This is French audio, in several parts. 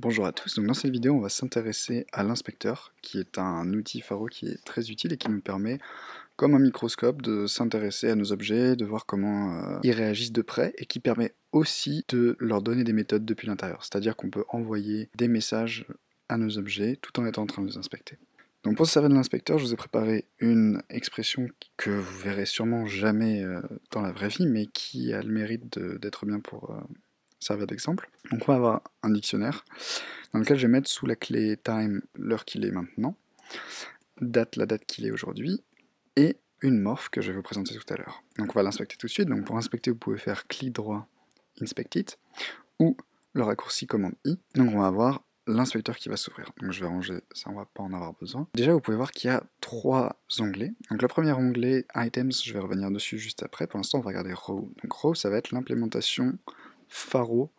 Bonjour à tous, donc dans cette vidéo on va s'intéresser à l'inspecteur qui est un outil Pharo qui est très utile et qui nous permet comme un microscope de s'intéresser à nos objets, de voir comment ils réagissent de près et qui permet aussi de leur donner des méthodes depuis l'intérieur, c'est-à-dire qu'on peut envoyer des messages à nos objets tout en étant en train de les inspecter. Donc pour se servir de l'inspecteur, je vous ai préparé une expression que vous verrez sûrement jamais dans la vraie vie, mais qui a le mérite d'être bien pour servir d'exemple. Donc on va avoir un dictionnaire dans lequel je vais mettre sous la clé time l'heure qu'il est maintenant, date la date qu'il est aujourd'hui, et une morph que je vais vous présenter tout à l'heure. Donc on va l'inspecter tout de suite. Donc pour inspecter, vous pouvez faire clic droit, inspect it, ou le raccourci commande I. Donc on va avoir l'inspecteur qui va s'ouvrir. Donc je vais ranger ça, on va pas en avoir besoin. Déjà vous pouvez voir qu'il y a trois onglets. Donc le premier onglet items, je vais revenir dessus juste après. Pour l'instant on va regarder row. Donc row ça va être l'implémentation Pharo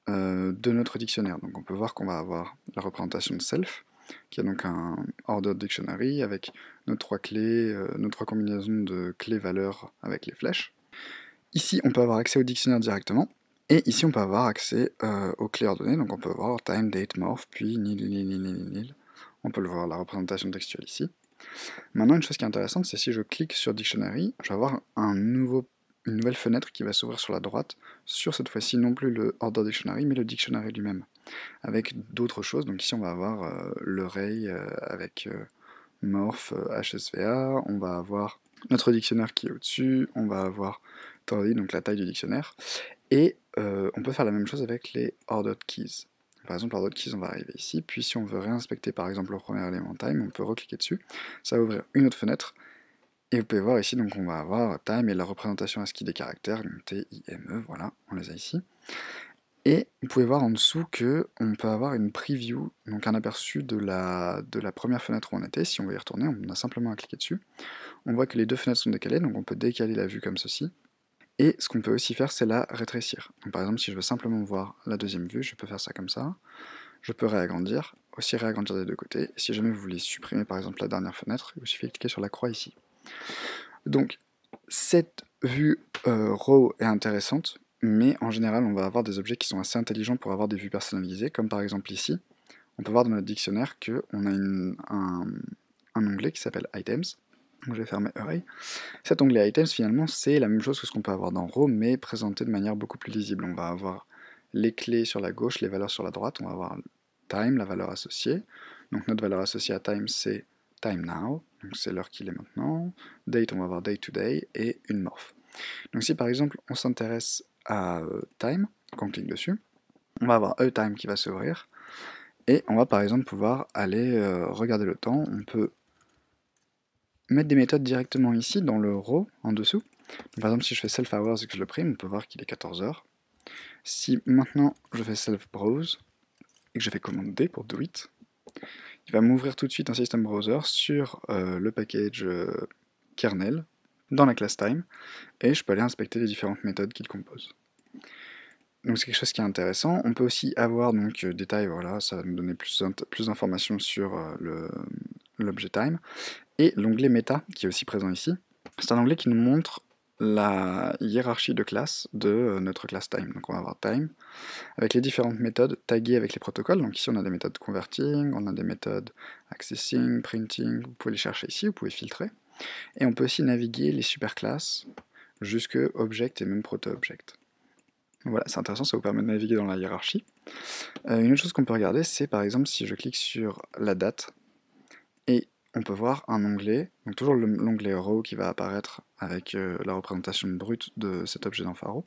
de notre dictionnaire. Donc on peut voir qu'on va avoir la représentation de self, qui est donc un ordered dictionary avec nos trois clés, nos trois combinaisons de clés-valeurs avec les flèches. Ici on peut avoir accès au dictionnaire directement, et ici on peut avoir accès aux clés ordonnées, donc on peut voir time, date, morph, puis nil. On peut le voir la représentation textuelle ici. Maintenant une chose qui est intéressante, c'est si je clique sur dictionary, je vais avoir une nouvelle fenêtre qui va s'ouvrir sur la droite, sur cette fois-ci non plus le order dictionary, mais le dictionary lui-même, avec d'autres choses. Donc ici on va avoir l'array avec morph, HSVA, on va avoir notre dictionnaire qui est au-dessus, on va avoir Tordi, donc la taille du dictionnaire, et on peut faire la même chose avec les ordered keys. Par exemple, ordered keys, on va arriver ici, puis si on veut réinspecter par exemple le premier élément time, on peut recliquer dessus, ça va ouvrir une autre fenêtre, et vous pouvez voir ici, donc on va avoir time et la représentation ASCII des caractères, donc T, I, M, E, voilà, on les a ici. Et vous pouvez voir en dessous que on peut avoir une preview, donc un aperçu de la première fenêtre où on était. Si on veut y retourner, on a simplement à cliquer dessus. On voit que les deux fenêtres sont décalées, donc on peut décaler la vue comme ceci. Et ce qu'on peut aussi faire, c'est la rétrécir. Donc par exemple, si je veux simplement voir la deuxième vue, je peux faire ça comme ça. Je peux réagrandir, aussi réagrandir des deux côtés. Et si jamais vous voulez supprimer par exemple la dernière fenêtre, il vous suffit de cliquer sur la croix ici. Donc cette vue RAW est intéressante, mais en général on va avoir des objets qui sont assez intelligents pour avoir des vues personnalisées, comme par exemple ici, on peut voir dans notre dictionnaire qu'on a un onglet qui s'appelle Items, donc je vais fermer Array. Cet onglet Items finalement c'est la même chose que ce qu'on peut avoir dans RAW, mais présenté de manière beaucoup plus lisible. On va avoir les clés sur la gauche, les valeurs sur la droite, on va avoir time, la valeur associée, donc notre valeur associée à time c'est time now, donc c'est l'heure qu'il est maintenant, date on va avoir day to day, et une morph. Donc si par exemple on s'intéresse à time, qu'on clique dessus, on va avoir time qui va s'ouvrir, et on va par exemple pouvoir aller regarder le temps, on peut mettre des méthodes directement ici dans le row en dessous. Donc, par exemple si je fais self hours et que je le prime, on peut voir qu'il est 14h. Si maintenant je fais self browse, et que je fais commande D pour do it, il va m'ouvrir tout de suite un system browser sur le package kernel dans la classe time, et je peux aller inspecter les différentes méthodes qu'il compose. Donc c'est quelque chose qui est intéressant. On peut aussi avoir donc des tailles, voilà, ça va nous donner plus d'informations sur l'objet time. Et l'onglet meta, qui est aussi présent ici, c'est un onglet qui nous montre la hiérarchie de classes de notre classe time. Donc on va avoir time, avec les différentes méthodes taguées avec les protocoles. Donc ici on a des méthodes converting, on a des méthodes accessing, printing, vous pouvez les chercher ici, vous pouvez filtrer. Et on peut aussi naviguer les superclasses jusque object et même proto-object. Voilà, c'est intéressant, ça vous permet de naviguer dans la hiérarchie. Une autre chose qu'on peut regarder, c'est par exemple si je clique sur la date, et on peut voir un onglet, donc toujours l'onglet Raw qui va apparaître avec la représentation brute de cet objet dans Pharo,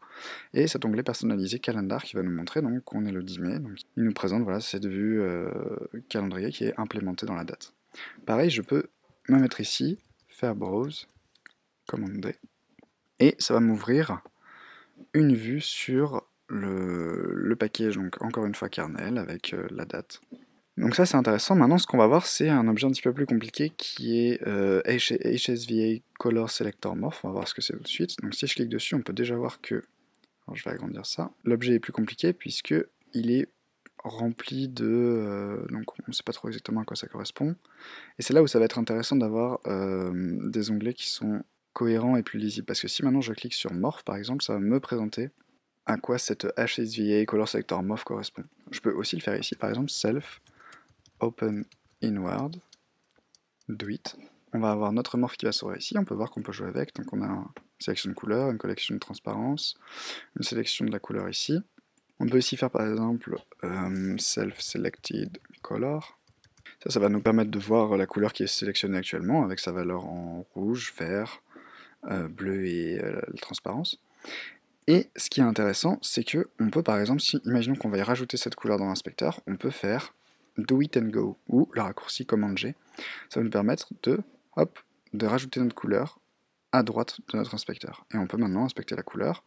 et cet onglet personnalisé calendar qui va nous montrer donc qu'on est le 10 mai, donc il nous présente voilà, cette vue calendrier qui est implémentée dans la date. Pareil, je peux me mettre ici, faire browse, commander, et ça va m'ouvrir une vue sur le package, donc encore une fois kernel, avec la date. Donc ça c'est intéressant. Maintenant ce qu'on va voir c'est un objet un petit peu plus compliqué qui est HSVA Color Selector Morph. On va voir ce que c'est tout de suite. Donc si je clique dessus on peut déjà voir que, alors je vais agrandir ça, l'objet est plus compliqué puisque il est rempli de... donc on ne sait pas trop exactement à quoi ça correspond. Et c'est là où ça va être intéressant d'avoir des onglets qui sont cohérents et plus lisibles. Parce que si maintenant je clique sur Morph par exemple, ça va me présenter à quoi cette HSVA Color Selector Morph correspond. Je peux aussi le faire ici, par exemple, self, open inward, do it. On va avoir notre morph qui va s'ouvrir ici, on peut voir qu'on peut jouer avec, donc on a une sélection de couleurs, une collection de transparence, une sélection de la couleur ici. On peut aussi faire par exemple self-selected color. Ça va nous permettre de voir la couleur qui est sélectionnée actuellement avec sa valeur en rouge, vert, bleu et la transparence. Et ce qui est intéressant, c'est que on peut par exemple, si imaginons qu'on va y rajouter cette couleur dans l'inspecteur, on peut faire do it and go ou le raccourci commande G. Ça va nous permettre de rajouter notre couleur à droite de notre inspecteur. Et on peut maintenant inspecter la couleur.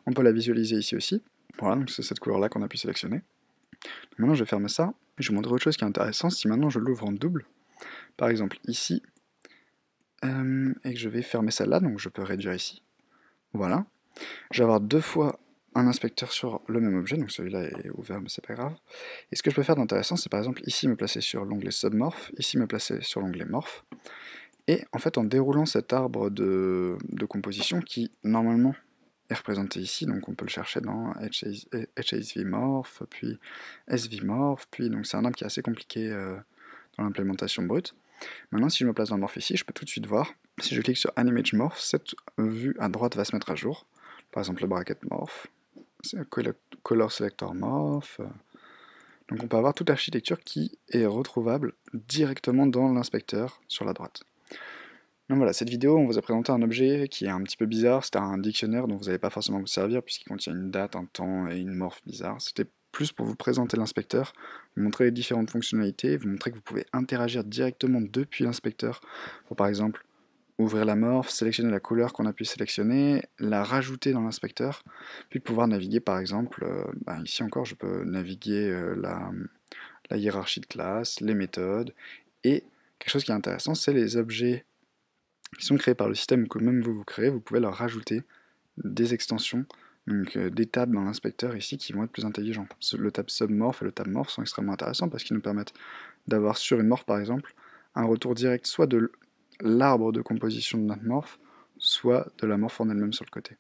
On peut la visualiser ici aussi. Voilà, donc c'est cette couleur-là qu'on a pu sélectionner. Donc maintenant je vais fermer ça, et je vais vous montrer autre chose qui est intéressant. Si maintenant je l'ouvre en double, par exemple ici, et que je vais fermer celle-là, donc je peux réduire ici. Voilà. Je vais avoir deux fois un inspecteur sur le même objet, donc celui-là est ouvert mais c'est pas grave. Et ce que je peux faire d'intéressant, c'est par exemple ici me placer sur l'onglet Submorph, ici me placer sur l'onglet Morph, et en fait en déroulant cet arbre de composition qui normalement est représenté ici, donc on peut le chercher dans HSVMorph, puis SVMorph, puis donc c'est un arbre qui est assez compliqué dans l'implémentation brute. Maintenant si je me place dans Morph ici, je peux tout de suite voir, si je clique sur Animage Morph, cette vue à droite va se mettre à jour. Par exemple le bracket morph, color selector morph. Donc on peut avoir toute l'architecture qui est retrouvable directement dans l'inspecteur sur la droite. Donc voilà, cette vidéo, on vous a présenté un objet qui est un petit peu bizarre, c'était un dictionnaire dont vous n'allez pas forcément vous servir puisqu'il contient une date, un temps et une morph bizarre. C'était plus pour vous présenter l'inspecteur, vous montrer les différentes fonctionnalités, vous montrer que vous pouvez interagir directement depuis l'inspecteur pour par exemple ouvrir la morph, sélectionner la couleur qu'on a pu sélectionner, la rajouter dans l'inspecteur, puis de pouvoir naviguer par exemple, ici encore je peux naviguer la hiérarchie de classe, les méthodes, et quelque chose qui est intéressant, c'est les objets qui sont créés par le système ou que même vous créez, vous pouvez leur rajouter des extensions, donc des tables dans l'inspecteur ici qui vont être plus intelligents. Le tab submorph et le tab morph sont extrêmement intéressants parce qu'ils nous permettent d'avoir sur une morph par exemple un retour direct soit de l'arbre de composition de notre morph, soit de la morph en elle-même sur le côté.